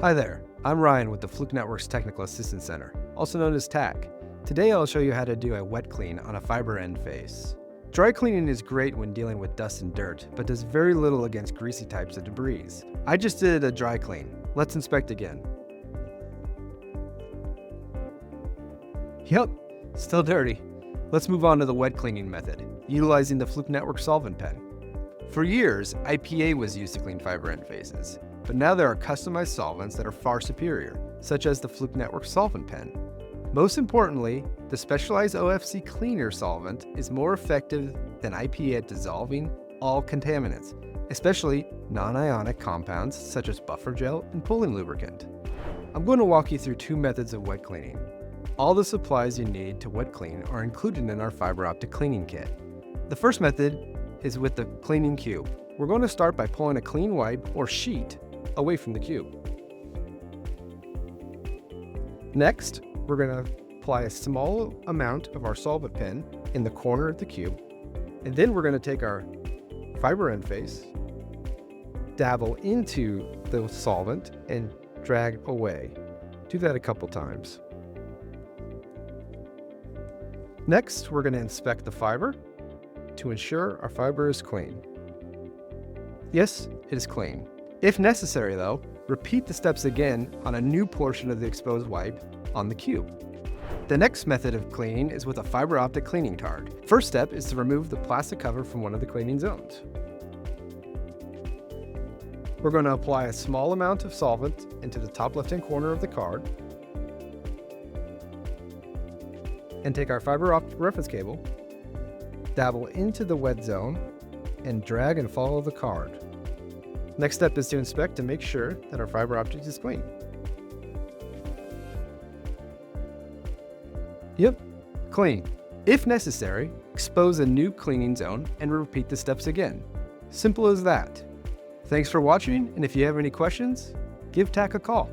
Hi there, I'm Ryan with the Fluke Networks Technical Assistance Center, also known as TAC. Today I'll show you how to do a wet clean on a fiber end face. Dry cleaning is great when dealing with dust and dirt, but does very little against greasy types of debris. I just did a dry clean. Let's inspect again. Yep, still dirty. Let's move on to the wet cleaning method, utilizing the Fluke Networks solvent pen. For years, IPA was used to clean fiber end faces, but now there are customized solvents that are far superior, such as the Fluke Networks solvent pen. Most importantly, the specialized OFC cleaner solvent is more effective than IPA at dissolving all contaminants, especially non-ionic compounds such as buffer gel and pulling lubricant. I'm going to walk you through two methods of wet cleaning. All the supplies you need to wet clean are included in our fiber optic cleaning kit. The first method is with the cleaning cube. We're going to start by pulling a clean wipe or sheet away from the cube. Next, we're going to apply a small amount of our solvent pen in the corner of the cube, and then we're going to take our fiber end face, dabble into the solvent, and drag away. Do that a couple times. Next, we're going to inspect the fiber to ensure our fiber is clean. Yes, it is clean. If necessary though, repeat the steps again on a new portion of the exposed wipe on the cube. The next method of cleaning is with a fiber optic cleaning card. First step is to remove the plastic cover from one of the cleaning zones. We're going to apply a small amount of solvent into the top left-hand corner of the card and take our fiber optic reference cable, dabble into the wet zone, and drag and follow the card. Next step is to inspect to make sure that our fiber optic is clean. Yep, clean. If necessary, expose a new cleaning zone and repeat the steps again. Simple as that. Thanks for watching, and if you have any questions, give TAC a call.